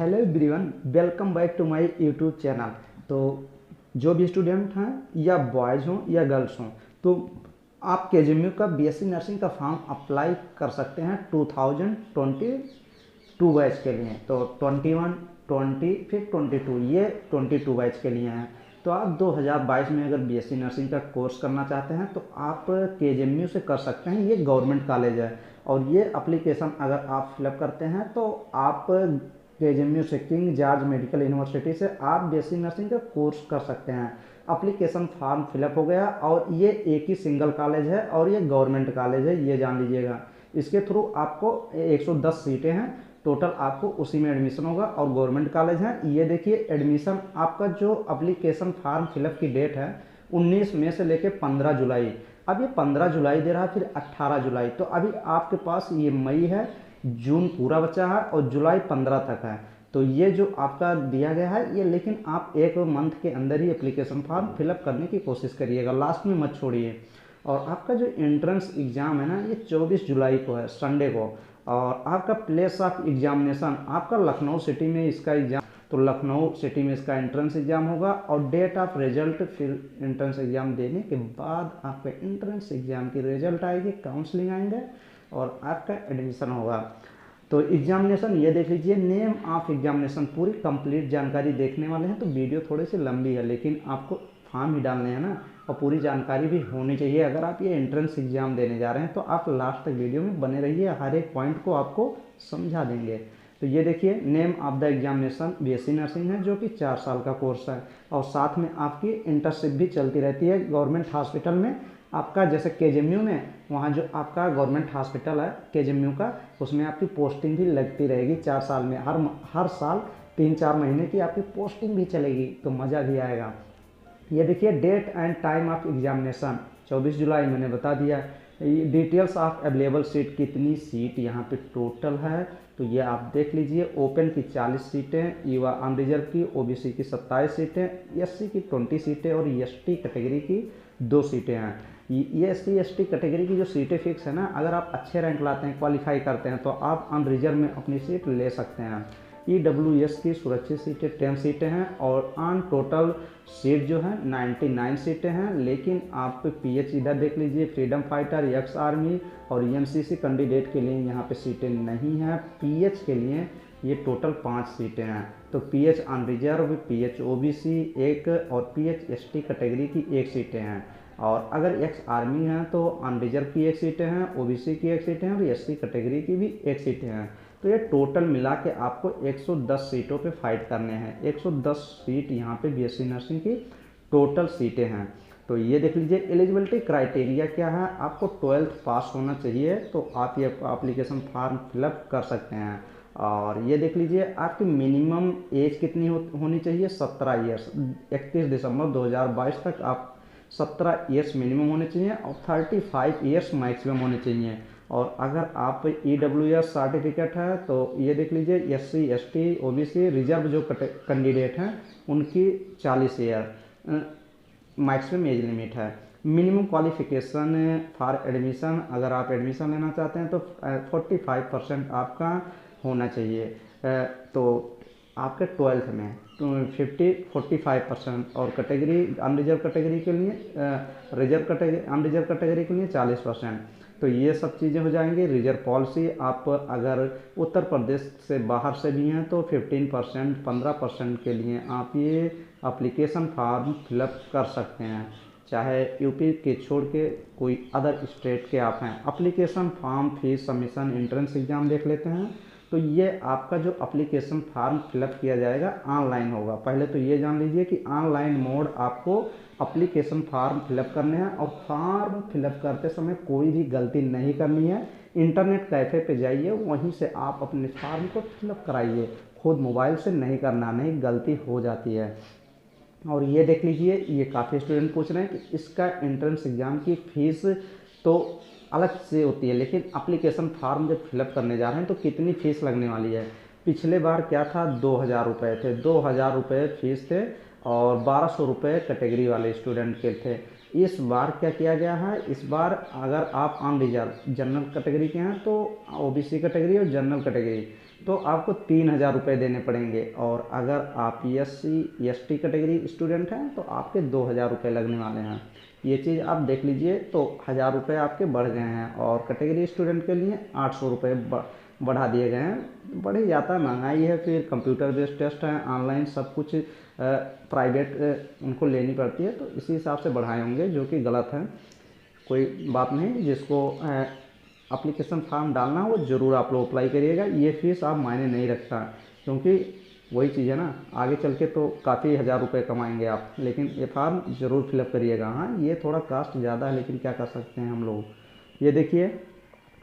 Hello everyone, welcome back to my YouTube channel. तो जो भी स्टूडेंट हैं या बॉयज़ हों या गर्ल्स हों, तो आप केजीएमयू का बीएससी नर्सिंग का फॉर्म अप्लाई कर सकते हैं 2022 बैच के लिए। तो 21, 20 फिर 22, ये 22 बैच के लिए हैं। तो आप 2022 में अगर बीएससी नर्सिंग का कोर्स करना चाहते हैं तो आप केजीएमयू से कर सकते हैं। ये गवर्नमेंट कॉलेज है और ये एप्लीकेशन अगर आप फिलअप करते हैं तो आप केजीएमयू से, किंग जॉर्ज मेडिकल यूनिवर्सिटी से आप बीएससी नर्सिंग का कोर्स कर सकते हैं। एप्लीकेशन फॉर्म फिलअप हो गया और ये एक ही सिंगल कॉलेज है और ये गवर्नमेंट कॉलेज है, ये जान लीजिएगा। इसके थ्रू आपको 110 सीटें हैं टोटल, आपको उसी में एडमिशन होगा और गवर्नमेंट कॉलेज है। ये देखिए एडमिशन आपका जो एप्लीकेशन फॉर्म फिलअप की डेट है 19 मई से लेकर 15 जुलाई। अब ये 15 जुलाई दे रहा है, फिर 18 जुलाई। तो अभी आपके पास ये मई है, जून पूरा बचा है और जुलाई 15 तक है। तो ये जो आपका दिया गया है ये, लेकिन आप एक मंथ के अंदर ही एप्लीकेशन फॉर्म फिलअप करने की कोशिश करिएगा, लास्ट में मत छोड़िए। और आपका जो एंट्रेंस एग्ज़ाम है ना, ये 24 जुलाई को है, संडे को। और आपका प्लेस ऑफ एग्जामिनेशन आपका लखनऊ सिटी में इसका एग्ज़ाम, तो लखनऊ सिटी में इसका एंट्रेंस एग्ज़ाम होगा। और डेट ऑफ रिजल्ट, फिर एंट्रेंस एग्ज़ाम देने के बाद आपका एंट्रेंस एग्ज़ाम की रिजल्ट आएगी, काउंसलिंग आएंगे और आपका एडमिशन होगा। तो एग्जामिनेशन ये देख लीजिए, नेम ऑफ एग्जामिनेशन, पूरी कंप्लीट जानकारी देखने वाले हैं। तो वीडियो थोड़ी सी लंबी है लेकिन आपको फॉर्म ही डालने हैं ना, और पूरी जानकारी भी होनी चाहिए। अगर आप ये एंट्रेंस एग्ज़ाम देने जा रहे हैं तो आप लास्ट तक वीडियो में बने रहिए, हर एक पॉइंट को आपको समझा देंगे। तो ये देखिए, name of the examination BSc nursing है जो कि 4 साल का कोर्स है और साथ में आपकी इंटर्नशिप भी चलती रहती है गवर्नमेंट हॉस्पिटल में। आपका जैसे केजीएमयू में, वहाँ जो आपका गवर्नमेंट हॉस्पिटल है केजीएमयू का, उसमें आपकी पोस्टिंग भी लगती रहेगी 4 साल में। हर साल 3-4 महीने की आपकी पोस्टिंग भी चलेगी, तो मज़ा भी आएगा। ये देखिए, date and time of examination 24 जुलाई मैंने बता दिया। डिटेल्स ऑफ अवेलेबल सीट, कितनी सीट यहाँ पे टोटल है तो ये आप देख लीजिए। ओपन की 40 सीटें, युवा अनरिजर्व की, ओबीसी की 27 सीटें, एससी की 20 सीटें और एसटी कैटेगरी की 2 सीटें हैं। ये एससी एसटी कैटेगरी की जो सीटें फिक्स है ना, अगर आप अच्छे रैंक लाते हैं, क्वालिफाई करते हैं तो आप अनरिजर्व में अपनी सीट ले सकते हैं। ईडब्ल्यूएस की सुरक्षित सीटें 10 सीटें हैं और ऑन टोटल सीट जो है 99 सीटें हैं। लेकिन आप पीएच इधर देख लीजिए, फ्रीडम फाइटर, एक्स आर्मी और एमसीसी कैंडिडेट के लिए यहाँ पे सीटें नहीं हैं। पीएच के लिए ये टोटल 5 सीटें हैं। तो पीएच अनरिजर्व, पीएच ओबीसी 1 और पीएच एसटी कैटेगरी की 1 सीटें हैं। और अगर एक्स आर्मी है तो अनरिजर्व की 1 सीटें हैं, ओबीसी की 1 सीटें हैं और एससी कैटेगरी की भी 1 सीटें हैं। तो ये टोटल मिला के आपको 110 सीटों पे फाइट करने हैं। 110 सीट यहाँ पे बीएससी नर्सिंग की टोटल सीटें हैं। तो ये देख लीजिए, एलिजिबिलिटी क्राइटेरिया क्या है, आपको 12th पास होना चाहिए तो आप ये एप्लीकेशन फॉर्म फिलअप कर सकते हैं। और ये देख लीजिए, आपकी मिनिमम एज कितनी होनी चाहिए, 17 ईयर्स। 31 दिसंबर 2022 तक आप 17 ईयर्स मिनिमम होने चाहिए और 35 ईयर्स मैक्सिमम होने चाहिए। और अगर आप ईडब्ल्यूएस सर्टिफिकेट है तो ये देख लीजिए, एससी एसटी ओबीसी रिजर्व जो कैंडिडेट हैं उनकी 40 ईयर मैक्सिमम एज लिमिट है। मिनिमम क्वालिफिकेशन फॉर एडमिशन, अगर आप एडमिशन लेना चाहते हैं तो 45% आपका होना चाहिए। तो आपके 12th में 45% और कैटेगरी अनरिजर्व कैटेगरी के लिए, रिजर्व कैटेगरी अनरिजर्व कैटेगरी के लिए 40%। तो ये सब चीज़ें हो जाएंगी। रिजर्व पॉलिसी, आप अगर उत्तर प्रदेश से बाहर से भी हैं तो 15%, 15% के लिए आप ये एप्लीकेशन फॉर्म फिलअप कर सकते हैं, चाहे यूपी के छोड़ के कोई अदर स्टेट के आप हैं। Application form, fees, submission, entrance exam देख लेते हैं। तो ये आपका जो एप्लीकेशन फॉर्म फिलअप किया जाएगा ऑनलाइन होगा। पहले तो ये जान लीजिए कि ऑनलाइन मोड आपको एप्लीकेशन फॉर्म फिलअप करने हैं और फॉर्म फिलअप करते समय कोई भी गलती नहीं करनी है। इंटरनेट कैफ़े पे जाइए, वहीं से आप अपने फॉर्म को फिलअप कराइए, खुद मोबाइल से नहीं करना, नहीं गलती हो जाती है। और ये देख लीजिए, ये काफ़ी स्टूडेंट पूछ रहे हैं कि इसका एंट्रेंस एग्ज़ाम की फ़ीस तो अलग से होती है, लेकिन एप्लीकेशन फॉर्म जब फिलअप करने जा रहे हैं तो कितनी फ़ीस लगने वाली है। पिछले बार क्या था, 2000 रुपये थे, 2000 रुपये फीस थे और 1200 रुपये कैटेगरी वाले स्टूडेंट के थे। इस बार क्या किया गया है, इस बार अगर आप अनरिजर्व जनरल कैटेगरी के हैं तो ओबीसी कैटेगरी और जनरल कैटेगरी तो आपको 3,000 रुपये देने पड़ेंगे। और अगर आप SC/ST कैटेगरी स्टूडेंट हैं तो आपके 2,000 रुपये लगने वाले हैं। ये चीज़ आप देख लीजिए। तो 1,000 रुपये आपके बढ़ गए हैं और कैटेगरी स्टूडेंट के लिए 800 रुपये बढ़ा दिए गए हैं। बढ़ ही जाता है, महंगाई है, फिर कंप्यूटर बेस्ड टेस्ट है, ऑनलाइन सब कुछ प्राइवेट उनको लेनी पड़ती है, तो इसी हिसाब से बढ़ाए होंगे, जो कि गलत है। कोई बात नहीं, जिसको एप्लीकेशन फॉर्म डालना हो ज़रूर आप लोग अप्लाई करिएगा। ये फीस आप मायने नहीं रखता, क्योंकि वही चीज़ है ना, आगे चल के तो काफ़ी 1,000 रुपये कमाएंगे आप, लेकिन ये फॉर्म ज़रूर फिलअप करिएगा। हाँ, ये थोड़ा कास्ट ज़्यादा है, लेकिन क्या कर सकते हैं हम लोग। ये देखिए,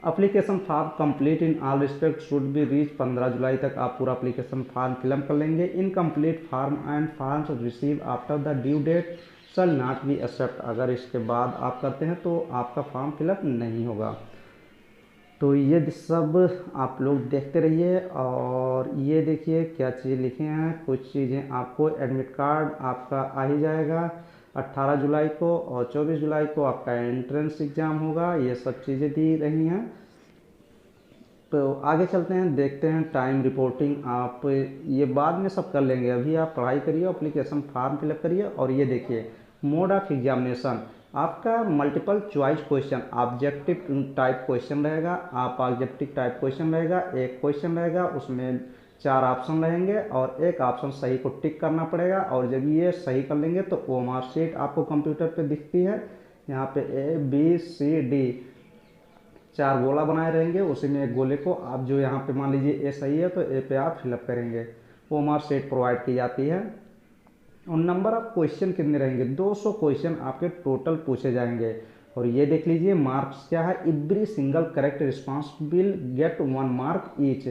application form complete in all respect should be reach 15 जुलाई तक आप पूरा एप्लीकेशन फॉर्म फिलअप कर लेंगे। Incomplete form and forms receive after the due date shall not be accept. अगर इसके बाद आप करते हैं तो आपका फॉर्म फिलअप नहीं होगा। तो ये सब आप लोग देखते रहिए। और ये देखिए क्या चीज़ लिखे हैं, कुछ चीज़ें आपको एडमिट कार्ड आपका आ ही जाएगा 18 जुलाई को, और 24 जुलाई को आपका एंट्रेंस एग्ज़ाम होगा। ये सब चीज़ें दी रही हैं। तो आगे चलते हैं, देखते हैं टाइम रिपोर्टिंग। आप ये बाद में सब कर लेंगे, अभी आप पढ़ाई करिए, एप्लीकेशन फॉर्म फिलअप करिए। और ये देखिए, मोड ऑफ एग्जामिनेशन आपका multiple choice question, objective type question रहेगा। आप ऑब्जेक्टिव टाइप क्वेश्चन रहेगा, एक क्वेश्चन रहेगा, उसमें 4 ऑप्शन रहेंगे और एक ऑप्शन सही को टिक करना पड़ेगा। और जब ये सही कर लेंगे तो वो मार्कशीट आपको कंप्यूटर पे दिखती है। यहाँ पे ABCD 4 गोला बनाए रहेंगे, उसी में एक गोले को आप जो यहाँ पे मान लीजिए ए सही है तो ए पे आप फिलअप करेंगे, वो मार्कशीट प्रोवाइड की जाती है। और नंबर ऑफ क्वेश्चन कितने रहेंगे, 200 क्वेश्चन आपके टोटल पूछे जाएंगे। और ये देख लीजिए मार्क्स क्या है, every single correct response will get 1 mark each.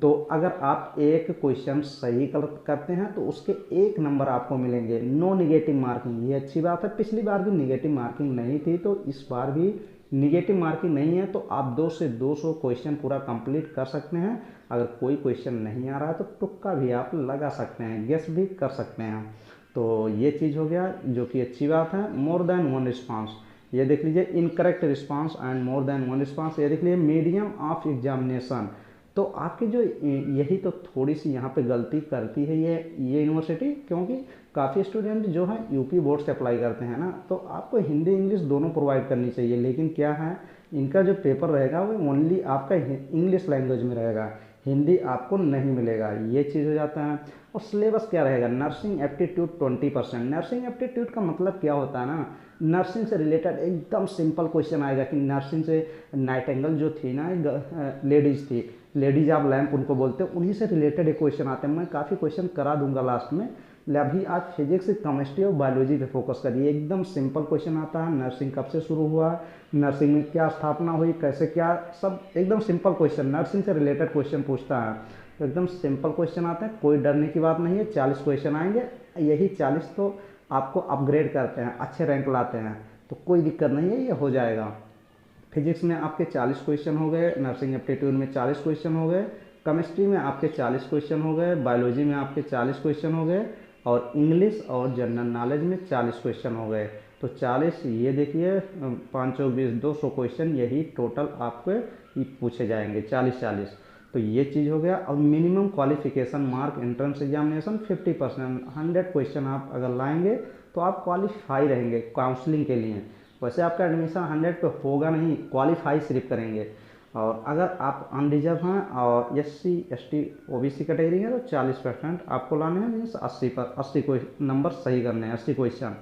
तो अगर आप एक क्वेश्चन सही करते हैं तो उसके 1 नंबर आपको मिलेंगे, नो निगेटिव मार्किंग। ये अच्छी बात है, पिछली बार भी निगेटिव मार्किंग नहीं थी, तो इस बार भी निगेटिव मार्किंग नहीं है। तो आप 2 से 200 क्वेश्चन पूरा कंप्लीट कर सकते हैं। अगर कोई क्वेश्चन नहीं आ रहा है तो तुक्का भी आप लगा सकते हैं, गेस भी कर सकते हैं। तो ये चीज़ हो गया, जो कि अच्छी बात है। मोर देन 1 रिस्पॉन्स, ये देख लीजिए, incorrect response and more than 1 response. ये देख लीजिए, मीडियम ऑफ एग्जामिनेशन। तो आपकी जो यही तो थोड़ी सी यहाँ पे गलती करती है ये यूनिवर्सिटी, क्योंकि काफ़ी स्टूडेंट जो है यूपी बोर्ड से अप्लाई करते हैं ना, तो आपको हिंदी इंग्लिश दोनों प्रोवाइड करनी चाहिए। लेकिन क्या है, इनका जो पेपर रहेगा वो ओनली आपका इंग्लिश लैंग्वेज में रहेगा, हिंदी आपको नहीं मिलेगा। ये चीज़ हो जाता है। और सिलेबस क्या रहेगा, नर्सिंग एप्टीट्यूड 20%। नर्सिंग एप्टीट्यूड का मतलब क्या होता है ना, नर्सिंग से रिलेटेड एकदम सिंपल क्वेश्चन आएगा कि नर्सिंग से नाइटेंगल जो थी ना, लेडीज़ थी, लेडीज ऑफ लैम्प उनको बोलते हैं, उन्हीं से रिलेटेड एक क्वेश्चन आते हैं। मैं काफ़ी क्वेश्चन करा दूंगा लास्ट में। अभी आप फिजिक्स, केमिस्ट्री और बायोलॉजी पे फोकस करिए। एकदम सिंपल क्वेश्चन आता है, नर्सिंग कब से शुरू हुआ, नर्सिंग में क्या स्थापना हुई, कैसे क्या, सब एकदम सिंपल क्वेश्चन, नर्सिंग से रिलेटेड क्वेश्चन पूछता है। तो एकदम सिंपल क्वेश्चन आते हैं, कोई डरने की बात नहीं है। 40 क्वेश्चन आएंगे, यही 40 तो आपको अपग्रेड करते हैं, अच्छे रैंक लाते हैं, तो कोई दिक्कत नहीं है, ये हो जाएगा। फिजिक्स में आपके 40 क्वेश्चन हो गए, नर्सिंग एप्टीट्यूड में 40 क्वेश्चन हो गए, केमिस्ट्री में आपके 40 क्वेश्चन हो गए, बायोलॉजी में आपके 40 क्वेश्चन हो गए, और इंग्लिश और जनरल नॉलेज में 40 क्वेश्चन हो गए। तो 40, ये देखिए 5 और 20 200 क्वेश्चन, यही टोटल आपके पूछे जाएंगे, 40-40। तो ये चीज़ हो गया। और minimum qualification mark entrance examination 50%, 100 question आप अगर लाएंगे तो आप क्वालिफाई रहेंगे काउंसलिंग के लिए। वैसे आपका एडमिशन 100 पे होगा नहीं, क्वालिफाई सिर्फ करेंगे। और अगर आप अनरिजर्व हैं और SC/ST OBC कैटेगरी है तो 40% आपको लाने हैं, मीन्स 80 नंबर सही करने हैं, 80 क्वेश्चन।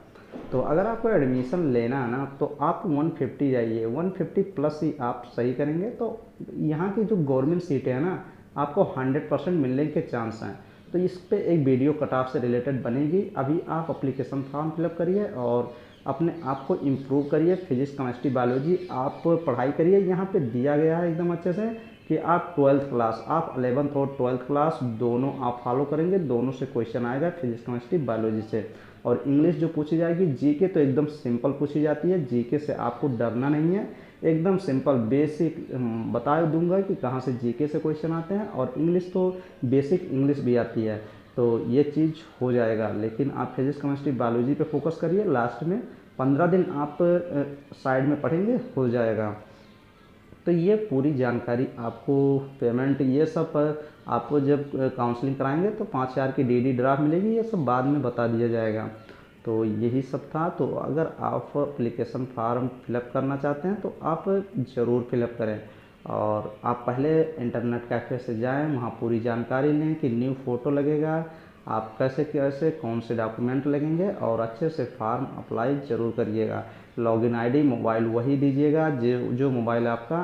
तो अगर आपको एडमिशन लेना है ना तो आप 150 जाइए, 150 प्लस ही आप सही करेंगे तो यहाँ की जो गवर्नमेंट सीटें हैं ना, आपको 100% मिलने के चांस हैं। तो इस पर एक वीडियो कट ऑफ से रिलेटेड बनेगी। अभी आप एप्लीकेशन फॉर्म फिलअप करिए और अपने आप को इम्प्रूव करिए। फिजिक्स, केमिस्ट्री, बायोलॉजी आप पढ़ाई करिए। यहाँ पे दिया गया है एकदम अच्छे से कि आप 12th क्लास, आप 11th और 12th क्लास दोनों आप फॉलो करेंगे, दोनों से क्वेश्चन आएगा, फिजिक्स, केमिस्ट्री, बायोलॉजी से। और इंग्लिश जो पूछी जाएगी, जीके तो एकदम सिंपल पूछी जाती है, जीके से आपको डरना नहीं है, एकदम सिंपल बेसिक बता दूंगा कि कहाँ से जीके से क्वेश्चन आते हैं। और इंग्लिश तो बेसिक इंग्लिश भी आती है, तो ये चीज़ हो जाएगा। लेकिन आप फिजिक्स, केमिस्ट्री, बायोलॉजी पे फोकस करिए। लास्ट में 15 दिन आप साइड में पढ़ेंगे, हो जाएगा। तो ये पूरी जानकारी आपको, पेमेंट ये सब आपको जब काउंसलिंग कराएंगे तो 5,000 की डीडी ड्राफ्ट मिलेगी, ये सब बाद में बता दिया जाएगा। तो यही सब था। तो अगर आप एप्लीकेशन फार्म फिलअप करना चाहते हैं तो आप ज़रूर फिलअप करें, और आप पहले इंटरनेट कैफ़े से जाएं, वहाँ पूरी जानकारी लें कि न्यू फ़ोटो लगेगा, आप कैसे कैसे कौन से डॉक्यूमेंट लगेंगे, और अच्छे से फार्म अप्लाई ज़रूर करिएगा। लॉगिन आईडी मोबाइल वही दीजिएगा जो मोबाइल आपका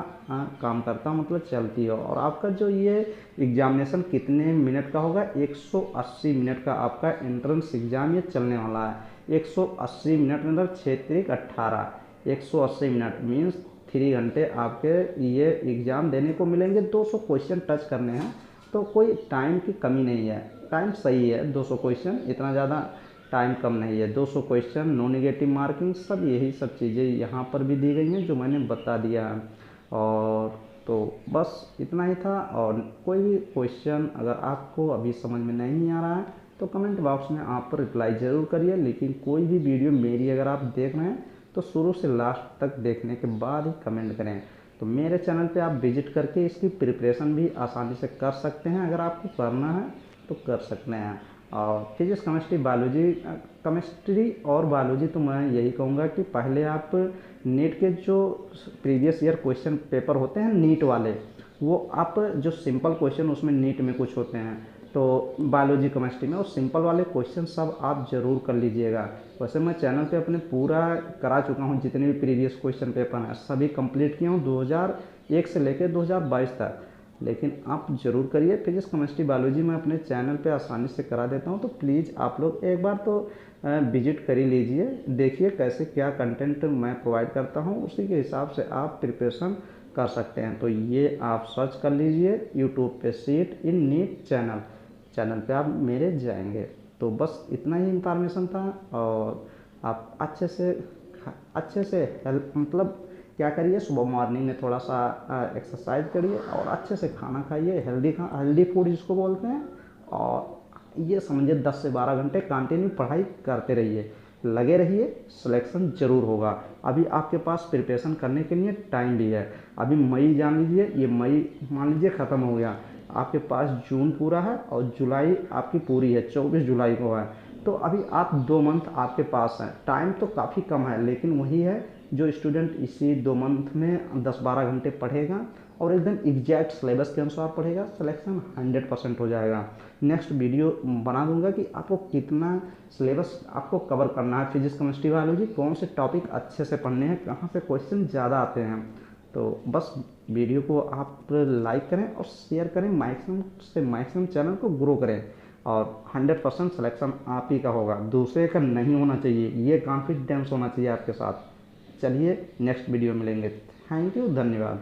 काम करता मतलब चलती हो। और आपका जो ये एग्जामिनेशन कितने मिनट का होगा, 180 मिनट का आपका एंट्रेंस एग्ज़ाम ये चलने वाला है। 180 मिनट मतलब 6×18 180 मिनट मीन्स 3 घंटे आपके ये एग्ज़ाम देने को मिलेंगे। 200 क्वेश्चन टच करने हैं, तो कोई टाइम की कमी नहीं है, टाइम सही है। 200 क्वेश्चन इतना ज़्यादा टाइम कम नहीं है। 200 क्वेश्चन, नो नेगेटिव मार्किंग, सब यही सब चीज़ें यहाँ पर भी दी गई हैं जो मैंने बता दिया है। और तो बस इतना ही था। और कोई भी क्वेश्चन अगर आपको अभी समझ में नहीं आ रहा है तो कमेंट बॉक्स में आप रिप्लाई ज़रूर करिए। लेकिन कोई भी वीडियो मेरी अगर आप देख रहे हैं तो शुरू से लास्ट तक देखने के बाद ही कमेंट करें। तो मेरे चैनल पे आप विजिट करके इसकी प्रिपरेशन भी आसानी से कर सकते हैं, अगर आपको करना है तो कर सकते हैं। और फिजिक्स, केमिस्ट्री, बायोलॉजी, केमिस्ट्री और बायोलॉजी तो मैं यही कहूँगा कि पहले आप नीट के जो प्रीवियस ईयर क्वेश्चन पेपर होते हैं नीट वाले, वो आप जो सिंपल क्वेश्चन उसमें नीट में कुछ होते हैं तो बायोलॉजी केमिस्ट्री में, और सिंपल वाले क्वेश्चन सब आप ज़रूर कर लीजिएगा। वैसे मैं चैनल पे अपने पूरा करा चुका हूँ, जितने भी प्रीवियस क्वेश्चन पेपर हैं सभी कंप्लीट किया हूँ 2001 से लेकर 2022 तक। लेकिन आप ज़रूर करिए। फिजिक्स, केमिस्ट्री, बायोलॉजी मैं अपने चैनल पे आसानी से करा देता हूँ, तो प्लीज़ आप लोग एक बार तो विजिट कर ही लीजिए, देखिए कैसे क्या कंटेंट मैं प्रोवाइड करता हूँ, उसी के हिसाब से आप प्रिपरेशन कर सकते हैं। तो ये आप सर्च कर लीजिए यूट्यूब पे सीट इन नीट चैनल पे आप मेरे जाएंगे। तो बस इतना ही इंफॉर्मेशन था। और आप अच्छे से हेल्प मतलब क्या करिए, सुबह मॉर्निंग में थोड़ा सा एक्सरसाइज करिए और अच्छे से खाना खाइए, हेल्दी फूड जिसको बोलते हैं। और ये समझिए 10 से 12 घंटे कंटिन्यू पढ़ाई करते रहिए, लगे रहिए, सिलेक्शन ज़रूर होगा। अभी आपके पास प्रिपरेशन करने के लिए टाइम भी है। अभी मई जान लीजिए, ये मई मान लीजिए ख़त्म हो गया, आपके पास जून पूरा है और जुलाई आपकी पूरी है, 24 जुलाई को है। तो अभी आप 2 मंथ आपके पास हैं, टाइम तो काफ़ी कम है, लेकिन वही है जो स्टूडेंट इसी 2 मंथ में 10-12 घंटे पढ़ेगा और एकदम एग्जैक्ट सिलेबस के अनुसार पढ़ेगा, सिलेक्शन 100% हो जाएगा। नेक्स्ट वीडियो बना दूंगा कि आपको कितना सिलेबस आपको कवर करना है, फिजिक्स, केमिस्ट्री, बायोलॉजी, कौन से टॉपिक अच्छे से पढ़ने हैं, कहाँ से क्वेश्चन ज़्यादा आते हैं। तो बस वीडियो को आप लाइक करें और शेयर करें, मैक्सिमम से मैक्सिमम चैनल को ग्रो करें, और 100% सिलेक्शन आप ही का होगा, दूसरे का नहीं होना चाहिए। ये कॉन्फिडेंस होना चाहिए आपके साथ। चलिए नेक्स्ट वीडियो मिलेंगे। थैंक यू, धन्यवाद।